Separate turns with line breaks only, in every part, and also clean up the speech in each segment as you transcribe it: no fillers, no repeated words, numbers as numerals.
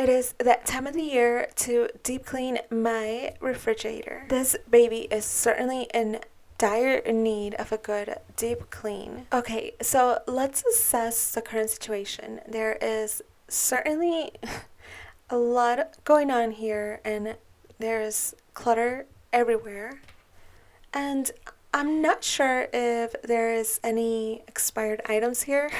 It is that time of the year to deep clean my refrigerator. This baby is certainly in dire need of a good deep clean. Okay, so let's assess the current situation. There is certainly a lot going on here, and there's clutter everywhere. And I'm not sure if there is any expired items here,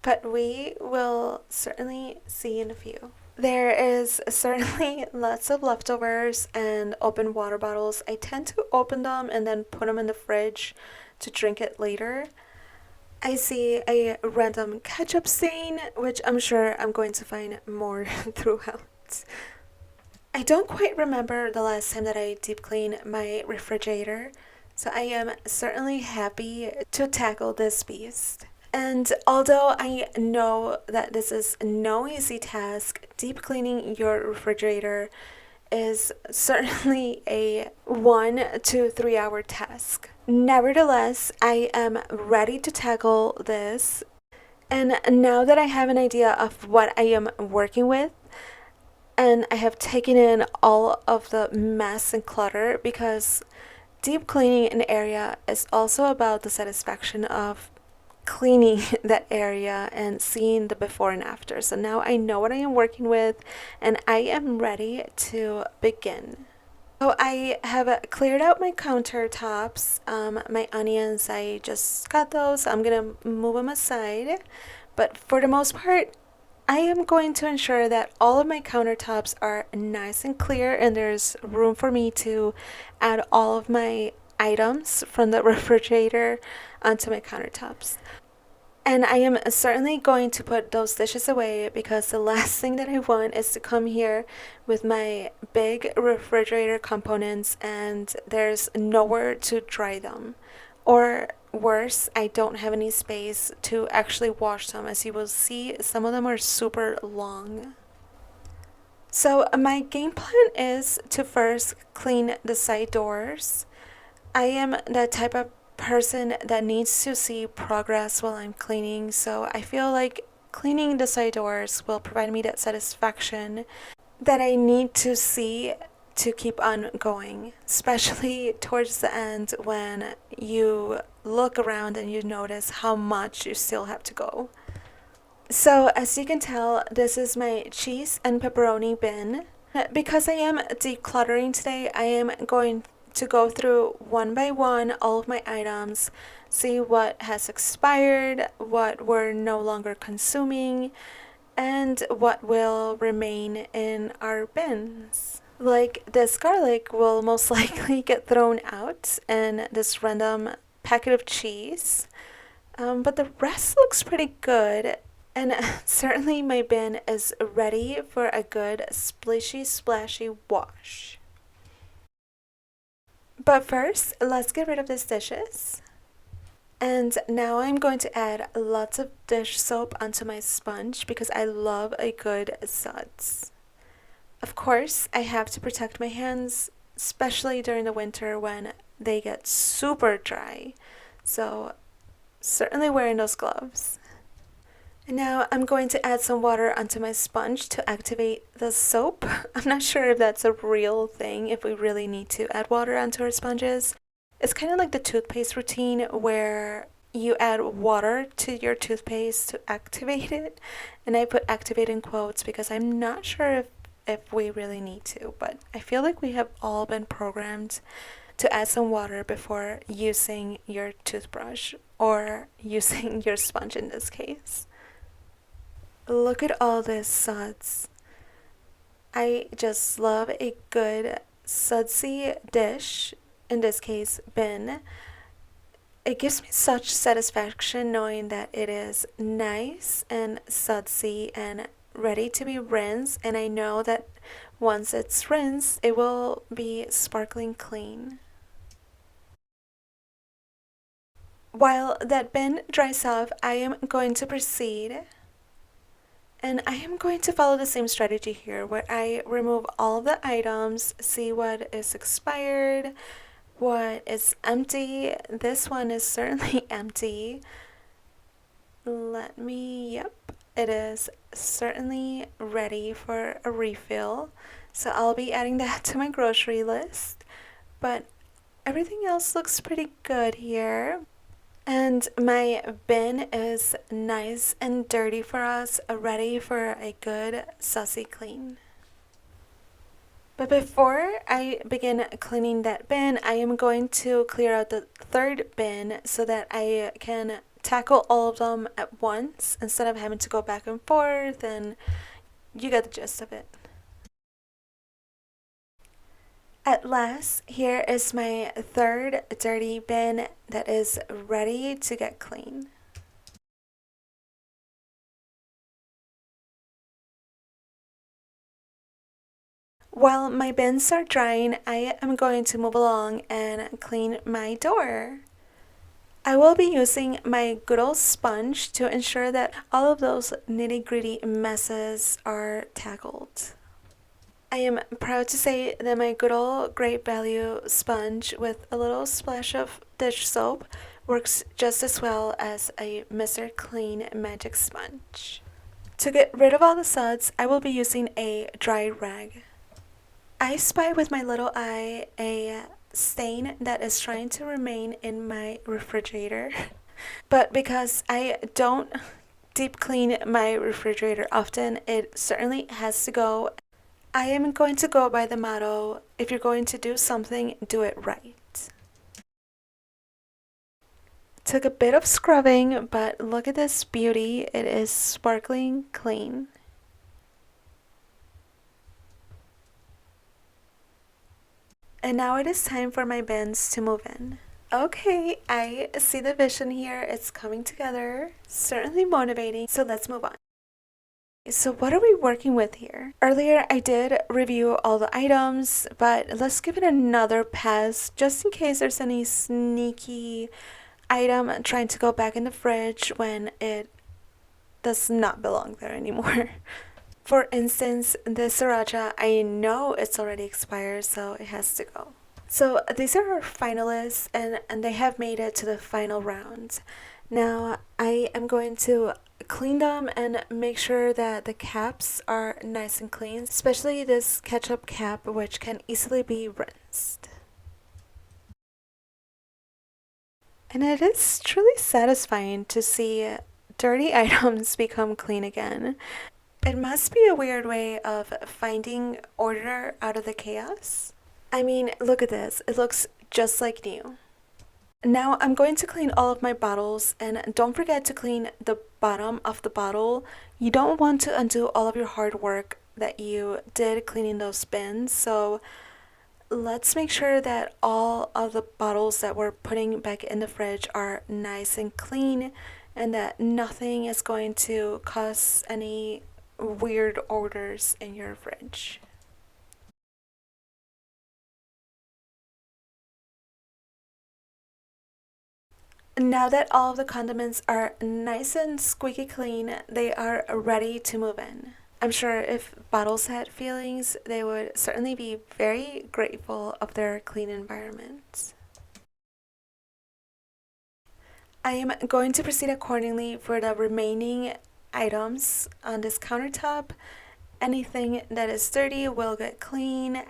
but we will certainly see in a few. There is certainly lots of leftovers and open water bottles. I tend to open them and then put them in the fridge to drink it later. I see a random ketchup stain, which I'm sure I'm going to find more throughout. I don't quite remember the last time that I deep cleaned my refrigerator, so I am certainly happy to tackle this beast. And although I know that this is no easy task, deep cleaning your refrigerator is certainly a 1 to 3 hour task. Nevertheless, I am ready to tackle this. And now that I have an idea of what I am working with, and I have taken in all of the mess and clutter, because deep cleaning an area is also about the satisfaction of cleaning that area and seeing the before and after. So now I know what I am working with and I am ready to begin. So I have cleared out my countertops. My onions, I just got those. I'm gonna move them aside. But for the most part, I am going to ensure that all of my countertops are nice and clear and there's room for me to add all of my items from the refrigerator onto my countertops. And I am certainly going to put those dishes away because the last thing that I want is to come here with my big refrigerator components and there's nowhere to dry them. Or worse, I don't have any space to actually wash them. As you will see, some of them are super long. So my game plan is to first clean the side doors. I am the type of person that needs to see progress while I'm cleaning, so I feel like cleaning the side doors will provide me that satisfaction that I need to see to keep on going, especially towards the end when you look around and you notice how much you still have to go. So, as you can tell, this is my cheese and pepperoni bin. Because I am decluttering today, I am going to go through one by one all of my items, see what has expired, what we're no longer consuming, and what will remain in our bins. Like this garlic will most likely get thrown out, and this random packet of cheese. But the rest looks pretty good, and certainly my bin is ready for a good splishy splashy wash. But first, let's get rid of these dishes. And now I'm going to add lots of dish soap onto my sponge because I love a good suds. Of course, I have to protect my hands, especially during the winter when they get super dry. So, certainly wearing those gloves. And now I'm going to add some water onto my sponge to activate the soap. I'm not sure if that's a real thing, if we really need to add water onto our sponges. It's kind of like the toothpaste routine where you add water to your toothpaste to activate it. And I put activate in quotes because I'm not sure if we really need to, but I feel like we have all been programmed to add some water before using your toothbrush or using your sponge in this case. Look at all this suds. I just love a good sudsy dish, in this case, bin. It gives me such satisfaction knowing that it is nice and sudsy and ready to be rinsed, and I know that once it's rinsed, it will be sparkling clean. While that bin dries off, I am going to proceed and I am going to follow the same strategy here where I remove all of the items, see what is expired, what is empty. This one is certainly empty. Yep, it is certainly ready for a refill. So I'll be adding that to my grocery list. But everything else looks pretty good here. And my bin is nice and dirty for us, ready for a good sussy clean. But before I begin cleaning that bin, I am going to clear out the third bin so that I can tackle all of them at once instead of having to go back and forth, and you get the gist of it. At last, here is my third dirty bin that is ready to get clean. While my bins are drying, I am going to move along and clean my door. I will be using my good old sponge to ensure that all of those nitty-gritty messes are tackled. I am proud to say that my good old Great Value sponge with a little splash of dish soap works just as well as a Mr. Clean magic sponge. To get rid of all the suds, I will be using a dry rag. I spy with my little eye a stain that is trying to remain in my refrigerator. But because I don't deep clean my refrigerator often, it certainly has to go. I am going to go by the motto, if you're going to do something, do it right. Took a bit of scrubbing, but look at this beauty. It is sparkling clean. And now it is time for my bins to move in. Okay, I see the vision here. It's coming together. Certainly motivating. So let's move on. So what are we working with here? Earlier I did review all the items, but let's give it another pass just in case there's any sneaky item trying to go back in the fridge when it does not belong there anymore. For instance, this sriracha, I know it's already expired, so it has to go. So these are our finalists, and they have made it to the final round. Now I am going to clean them and make sure that the caps are nice and clean, especially this ketchup cap, which can easily be rinsed. And it is truly satisfying to see dirty items become clean again. It must be a weird way of finding order out of the chaos. I mean, look at this. It looks just like new. Now I'm going to clean all of my bottles, and don't forget to clean the bottom of the bottle. You don't want to undo all of your hard work that you did cleaning those bins, so let's make sure that all of the bottles that we're putting back in the fridge are nice and clean, and that nothing is going to cause any weird odors in your fridge. Now that all of the condiments are nice and squeaky clean, they are ready to move in. I'm sure if bottles had feelings, they would certainly be very grateful of their clean environment. I am going to proceed accordingly for the remaining items on this countertop. Anything that is dirty will get clean,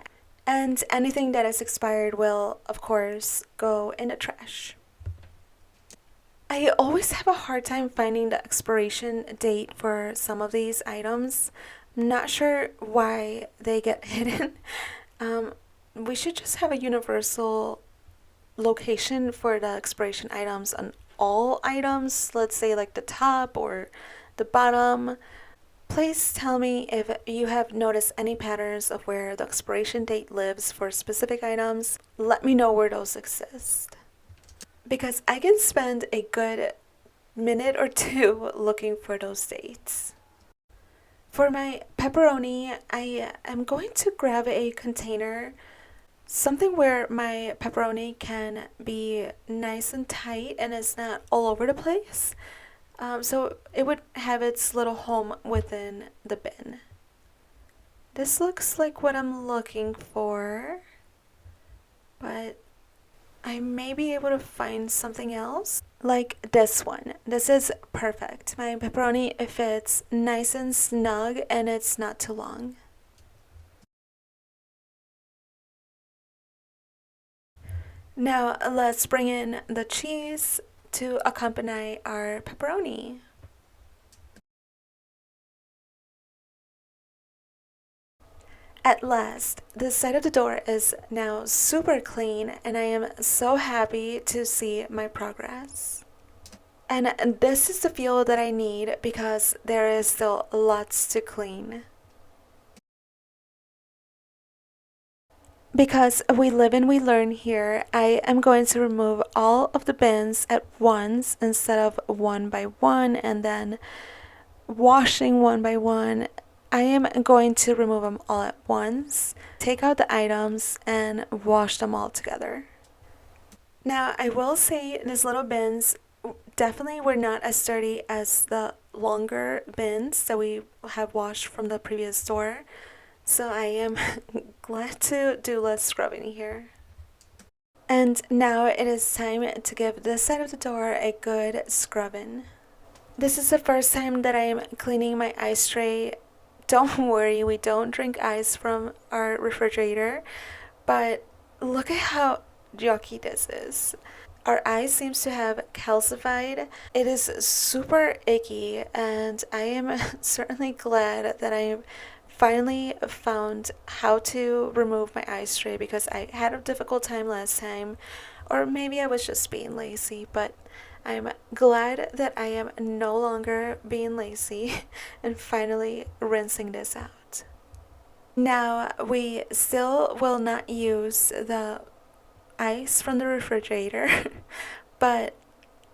and anything that is expired will, of course, go in the trash. I always have a hard time finding the expiration date for some of these items. I'm not sure why they get hidden. We should just have a universal location for the expiration items on all items, let's say like the top or the bottom. Please tell me if you have noticed any patterns of where the expiration date lives for specific items. Let me know where those exist, because I can spend a good minute or two looking for those dates. For my pepperoni, I am going to grab a container, something where my pepperoni can be nice and tight and it's not all over the place. So it would have its little home within the bin. This looks like what I'm looking for, but I may be able to find something else. Like this one. This is perfect. My pepperoni fits nice and snug and it's not too long. Now let's bring in the cheese to accompany our pepperoni. At last, the side of the door is now super clean and I am so happy to see my progress. And this is the fuel that I need because there is still lots to clean. Because we live and we learn here, I am going to remove all of the bins at once instead of one by one and then washing one by one. I am going to remove them all at once, take out the items, and wash them all together. Now, I will say these little bins definitely were not as sturdy as the longer bins that we have washed from the previous store. So I am glad to do less scrubbing here. And now it is time to give this side of the door a good scrubbing. This is the first time that I am cleaning my ice tray. Don't worry, we don't drink ice from our refrigerator, but look at how yucky this is. Our ice seems to have calcified. It is super icky, and I am certainly glad that I finally found how to remove my ice tray because I had a difficult time last time, or maybe I was just being lazy, but I'm glad that I am no longer being lazy and finally rinsing this out. Now, we still will not use the ice from the refrigerator, but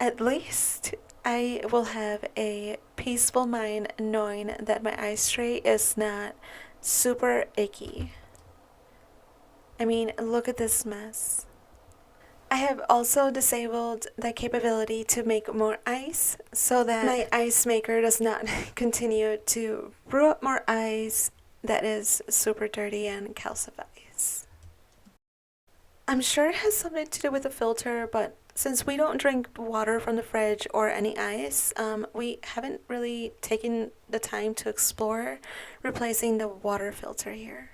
at least I will have a peaceful mind knowing that my ice tray is not super icky. I mean, look at this mess. I have also disabled the capability to make more ice so that my ice maker does not continue to brew up more ice that is super dirty and calcifies. I'm sure it has something to do with the filter, but since we don't drink water from the fridge or any ice, we haven't really taken the time to explore replacing the water filter here.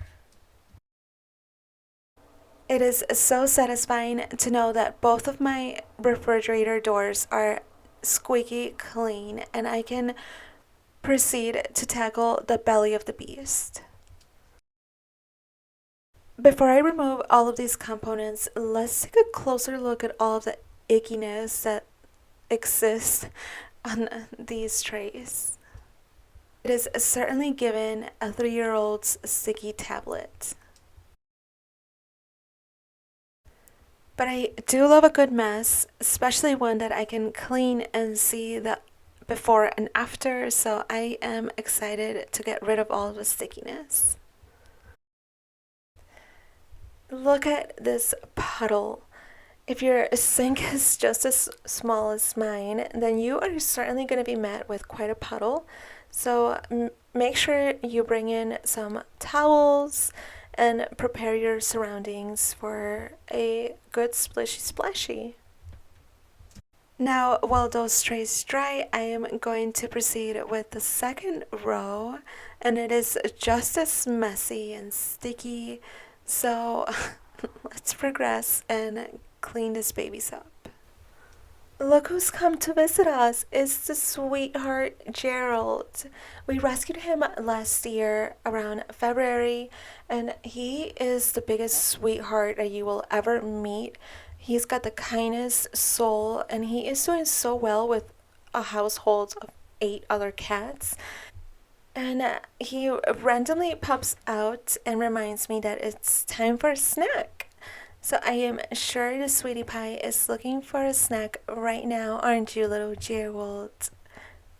It is so satisfying to know that both of my refrigerator doors are squeaky clean and I can proceed to tackle the belly of the beast. Before I remove all of these components, let's take a closer look at all of the ickiness that exists on these trays. It is certainly given a 3-year-old's sticky tablet. But I do love a good mess, especially one that I can clean and see the before and after, so I am excited to get rid of all of the stickiness. Look at this puddle. If your sink is just as small as mine, then you are certainly going to be met with quite a puddle. So make sure you bring in some towels and prepare your surroundings for a good splishy splashy. Now, while those trays dry, I am going to proceed with the second row, and it is just as messy and sticky, so let's progress and clean this babies up. Look who's come to visit us. It's the sweetheart Gerald. We rescued him last year around February, and he is the biggest sweetheart that you will ever meet. He's got the kindest soul, and he is doing so well with a household of 8 other cats. And he randomly pops out and reminds me that it's time for a snack. So I am sure the sweetie pie is looking for a snack right now, aren't you, little Gerald?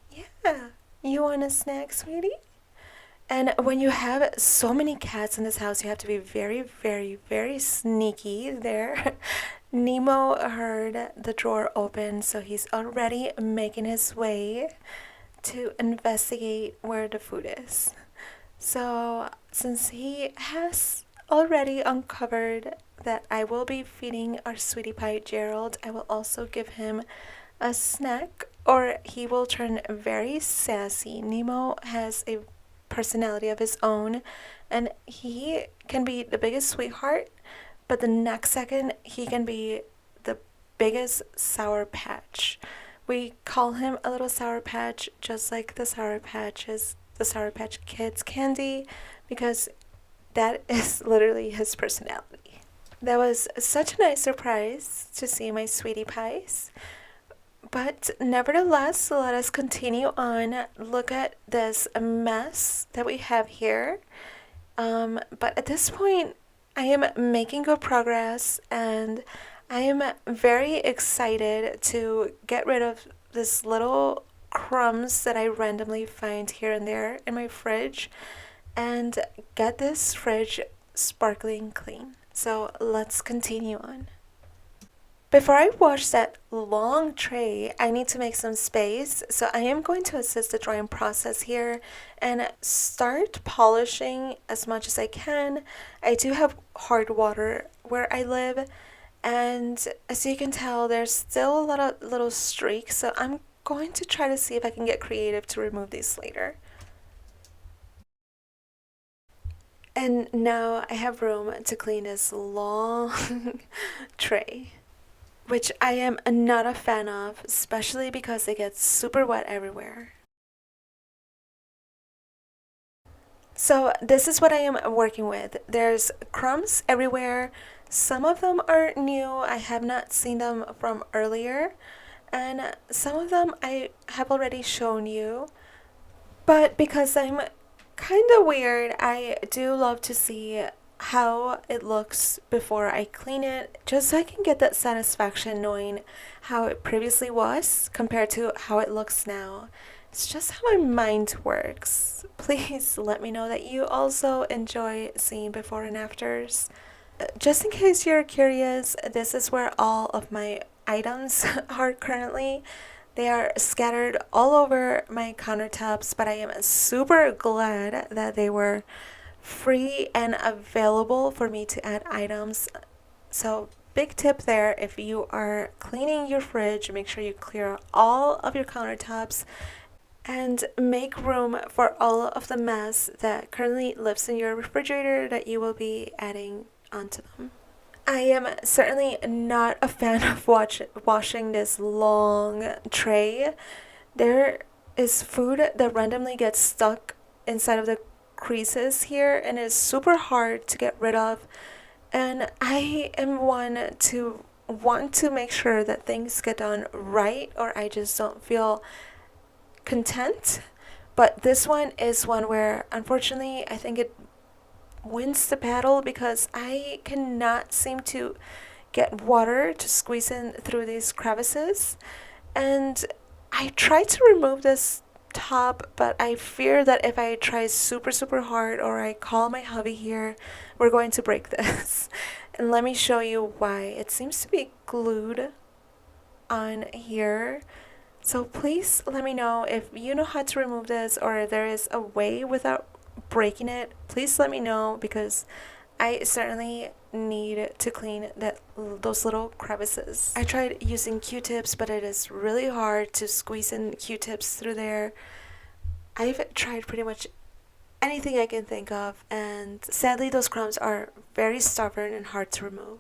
Yeah, you want a snack, sweetie? And when you have so many cats in this house, you have to be very, very, very sneaky there. Nemo heard the drawer open, so he's already making his way to investigate where the food is. So since he has already uncovered that I will be feeding our sweetie pie Gerald. I will also give him a snack or he will turn very sassy. Nemo has a personality of his own and he can be the biggest sweetheart, but the next second he can be the biggest Sour Patch. We call him a little Sour Patch, just like the Sour Patch is the Sour Patch Kids candy, because that is literally his personality. That was such a nice surprise to see my sweetie pies. But nevertheless, let us continue on. Look at this mess that we have here. But at this point, I am making good progress and I am very excited to get rid of this little crumbs that I randomly find here and there in my fridge and get this fridge sparkling clean. So let's continue on. Before I wash that long tray, I need to make some space, so I am going to assist the drying process here and start polishing as much as I can. I do have hard water where I live, and as you can tell, there's still a lot of little streaks, so I'm going to try to see if I can get creative to remove these later. And now I have room to clean this long tray, which I am not a fan of, especially because it gets super wet everywhere. So this is what I am working with. There's crumbs everywhere. Some of them are new. I have not seen them from earlier. And some of them I have already shown you. But because I'm kind of weird, I do love to see how it looks before I clean it, just so I can get that satisfaction knowing how it previously was compared to how it looks now. It's just how my mind works. Please let me know that you also enjoy seeing before and afters. Just in case you're curious, this is where all of my items are currently. They are scattered all over my countertops, but I am super glad that they were free and available for me to add items. So big tip there, if you are cleaning your fridge, make sure you clear all of your countertops and make room for all of the mess that currently lives in your refrigerator that you will be adding onto them. I am certainly not a fan of washing this long tray. There is food that randomly gets stuck inside of the creases here and it's super hard to get rid of. And I am one to want to make sure that things get done right or I just don't feel content. But this one is one where unfortunately I think it wins the battle because I cannot seem to get water to squeeze in through these crevices. And I tried to remove this top, but I fear that if I try super hard or I call my hubby here, we're going to break this. And let me show you why. It seems to be glued on here. So please let me know if you know how to remove this or if there is a way without breaking it. Please let me know because I certainly need to clean those little crevices. I tried using Q-tips, but it is really hard to squeeze in Q-tips through there. I've tried pretty much anything I can think of, and sadly those crumbs are very stubborn and hard to remove.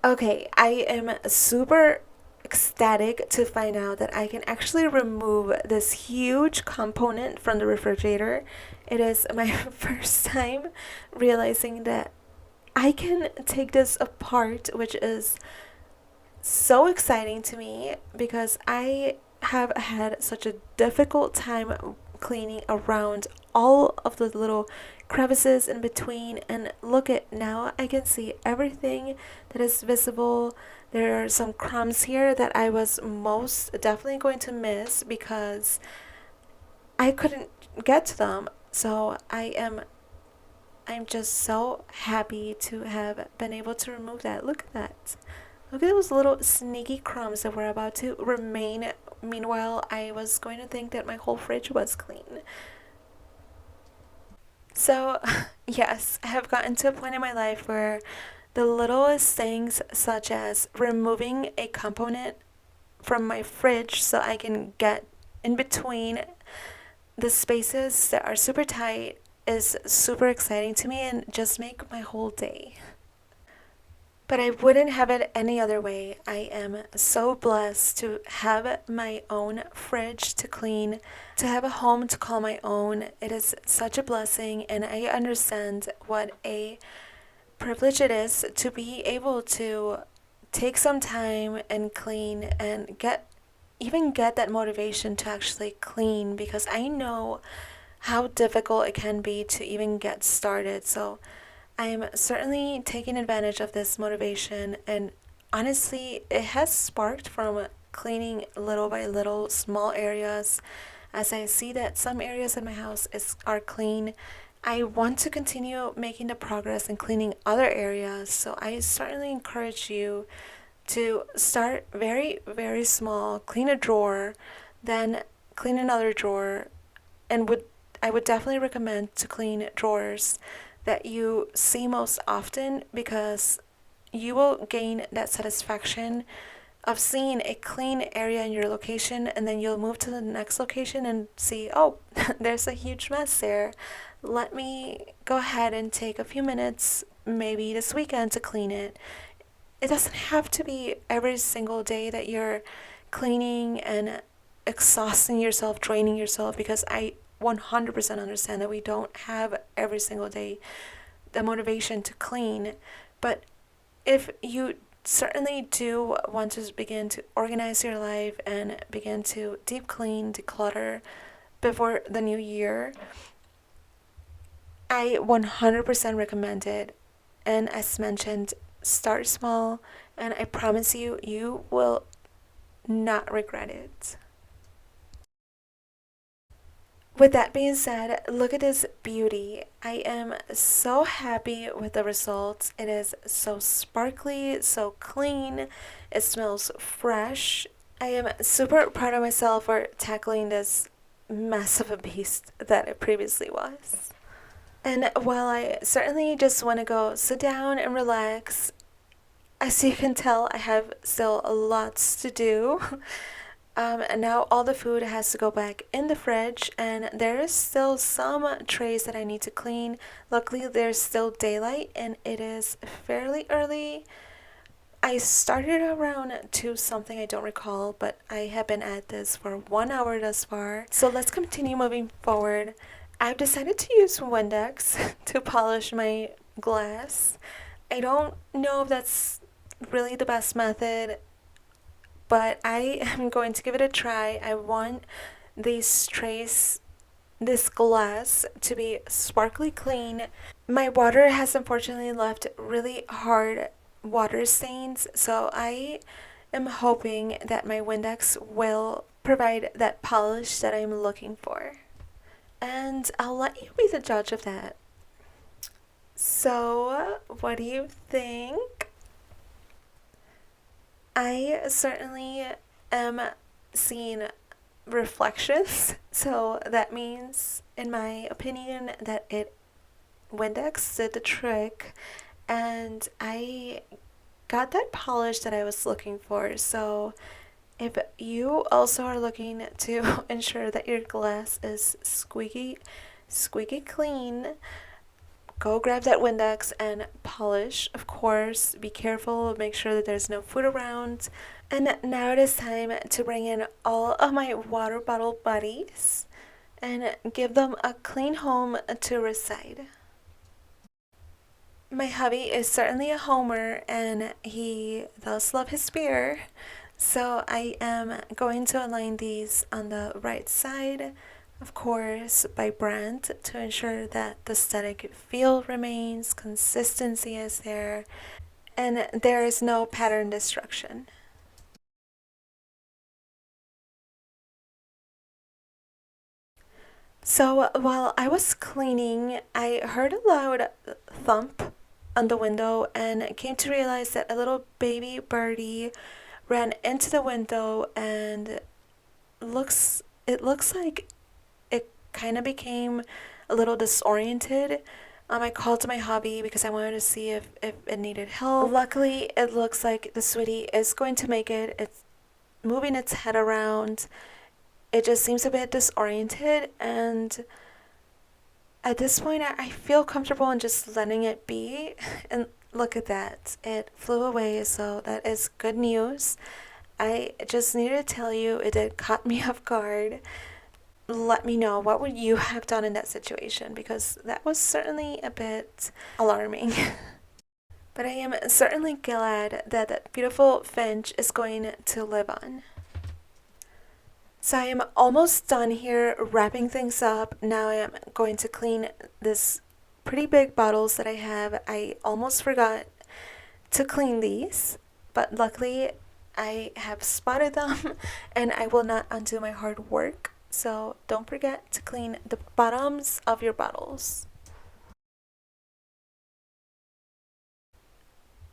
Okay, I am super ecstatic to find out that I can actually remove this huge component from the refrigerator. It is my first time realizing that I can take this apart, which is so exciting to me because I have had such a difficult time cleaning around all of the little crevices in between. And look at now, I can see everything that is visible. There are some crumbs here that I was most definitely going to miss because I couldn't get to them. So I'm just so happy to have been able to remove that. Look at that. Look at those little sneaky crumbs that were about to remain. Meanwhile, I was going to think that my whole fridge was clean. So, Yes, I have gotten to a point in my life where the littlest things, such as removing a component from my fridge so I can get in between the spaces that are super tight, is super exciting to me and just make my whole day. But I wouldn't have it any other way. I am so blessed to have my own fridge to clean, to have a home to call my own. It is such a blessing, and I understand what a privilege it is to be able to take some time and clean and get that motivation to actually clean, because I know how difficult it can be to even get started. So I'm certainly taking advantage of this motivation, and honestly, it has sparked from cleaning little by little small areas. As I see that some areas in my house are clean, I want to continue making the progress and cleaning other areas. So I certainly encourage you to start very, very small, clean a drawer, then clean another drawer, and I would definitely recommend to clean drawers that you see most often, because you will gain that satisfaction of seeing a clean area in your location, and then you'll move to the next location and see, oh, there's a huge mess there. Let me go ahead and take a few minutes, maybe this weekend, to clean it. It doesn't have to be every single day that you're cleaning and exhausting yourself, draining yourself, because I 100% understand that we don't have every single day the motivation to clean. But if you certainly do want to begin to organize your life and begin to deep clean, declutter before the new year, I 100% recommend it. And as mentioned, start small, and I promise you, you will not regret it. With that being said, look at this beauty. I am so happy with the results. It is so sparkly, so clean. It smells fresh. I am super proud of myself for tackling this mess of a beast that it previously was. And while I certainly just want to go sit down and relax, as you can tell, I have still lots to do. And now all the food has to go back in the fridge, and there is still some trays that I need to clean. Luckily, there's still daylight, and it is fairly early. I started around 2 something, I don't recall, but I have been at this for 1 hour thus far. So let's continue moving forward. I've decided to use Windex to polish my glass. I don't know if that's really the best method, but I am going to give it a try. I want these trays, this glass, to be sparkly clean. My water has unfortunately left really hard water stains, so I am hoping that my Windex will provide that polish that I'm looking for. And I'll let you be the judge of that. So, what do you think? I certainly am seeing reflections, so that means, in my opinion, that Windex did the trick, and I got that polish that I was looking for. So if you also are looking to ensure that your glass is squeaky clean, go grab that Windex and polish. Of course, be careful, make sure that there's no food around. And now it is time to bring in all of my water bottle buddies and give them a clean home to reside. My hubby is certainly a homer, and he does love his beer. So I am going to align these on the right side, of course, by brand, to ensure that the static feel remains, consistency is there, and there is no pattern destruction. So while I was cleaning, I heard a loud thump on the window and came to realize that a little baby birdie ran into the window, and it looks like it kind of became a little disoriented I called my hubby because I wanted to see if it needed help. Luckily, it looks like the sweetie is going to make it. It's moving its head around. It just seems a bit disoriented, and at this point, I feel comfortable in just letting it be. And look at that. It flew away, so that is good news. I just needed to tell you, it did caught me off guard. Let me know, what would you have done in that situation, because that was certainly a bit alarming. But I am certainly glad that that beautiful finch is going to live on. So I am almost done here wrapping things up. Now I am going to clean this pretty big bottles that I have. I almost forgot to clean these, but luckily I have spotted them and I will not undo my hard work. So don't forget to clean the bottoms of your bottles.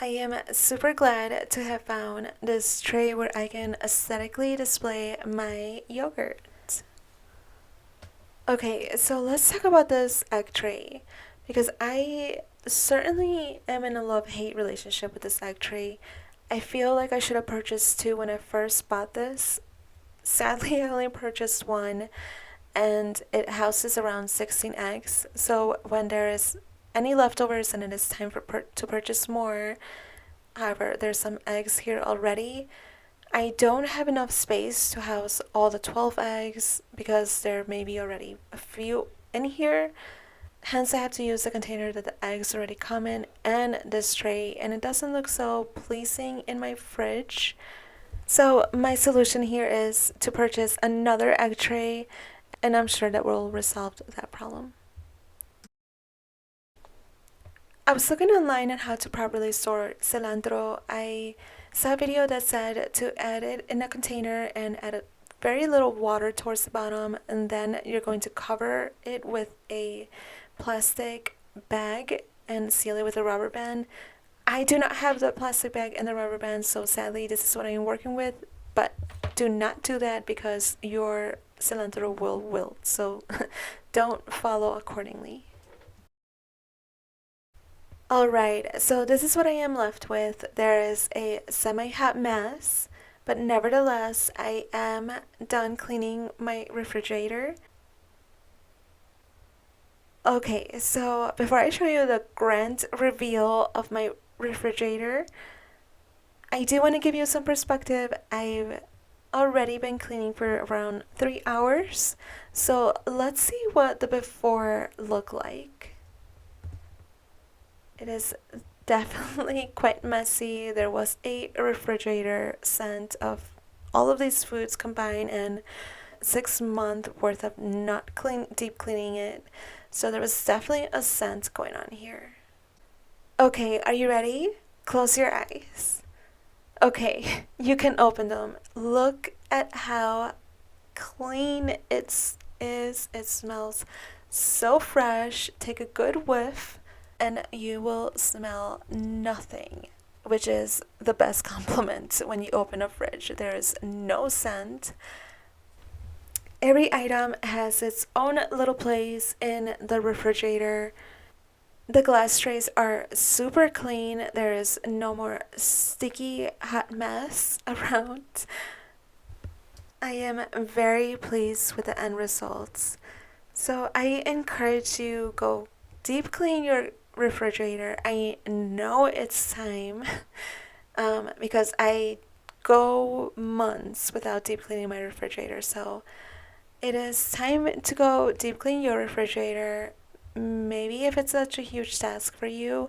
I am super glad to have found this tray where I can aesthetically display my yogurt. Okay, so let's talk about this egg tray, because I certainly am in a love-hate relationship with this egg tray. I feel like I should have purchased two when I first bought this. Sadly, I only purchased one, and it houses around 16 eggs. So when there is any leftovers and it is time to purchase more, however, there's some eggs here already. I don't have enough space to house all the 12 eggs because there may be already a few in here. Hence, I have to use the container that the eggs already come in and this tray, and it doesn't look so pleasing in my fridge. So my solution here is to purchase another egg tray, and I'm sure that will resolve that problem. I was looking online on how to properly store cilantro. I saw a video that said to add it in a container and add a very little water towards the bottom, and then you're going to cover it with a plastic bag and seal it with a rubber band. I do not have the plastic bag and the rubber band, so sadly this is what I am working with, but do not do that because your cilantro will wilt, so don't follow accordingly. Alright, so this is what I am left with. There is a semi-hot mess, but nevertheless I am done cleaning my refrigerator. Okay, so before I show you the grand reveal of my refrigerator, I do want to give you some perspective. I've already been cleaning for around 3 hours, so let's see what the before looked like. It is definitely quite messy. There was a refrigerator scent of all of these foods combined and 6 month worth of not deep cleaning it. So there was definitely a scent going on here. Okay, are you ready? Close your eyes. Okay, you can open them. Look at how clean it is. It smells so fresh. Take a good whiff and you will smell nothing, which is the best compliment when you open a fridge. There is no scent. Every item has its own little place in the refrigerator. The glass trays are super clean. There is no more sticky hot mess around. I am very pleased with the end results. So I encourage you, go deep clean your refrigerator. I know it's time because I go months without deep cleaning my refrigerator. So it is time to go deep clean your refrigerator. Maybe if it's such a huge task for you,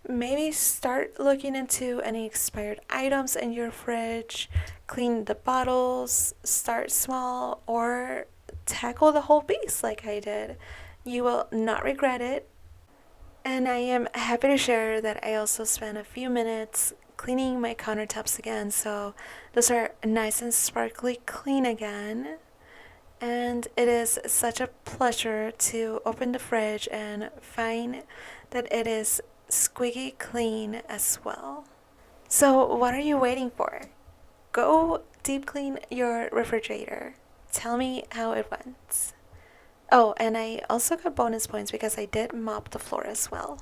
maybe start looking into any expired items in your fridge, clean the bottles, start small, or tackle the whole beast like I did. You will not regret it. And I am happy to share that I also spent a few minutes cleaning my countertops again, so those are nice and sparkly clean again. And it is such a pleasure to open the fridge and find that it is squeaky clean as well. So what are you waiting for? Go deep clean your refrigerator. Tell me how it went. Oh, and I also got bonus points because I did mop the floor as well.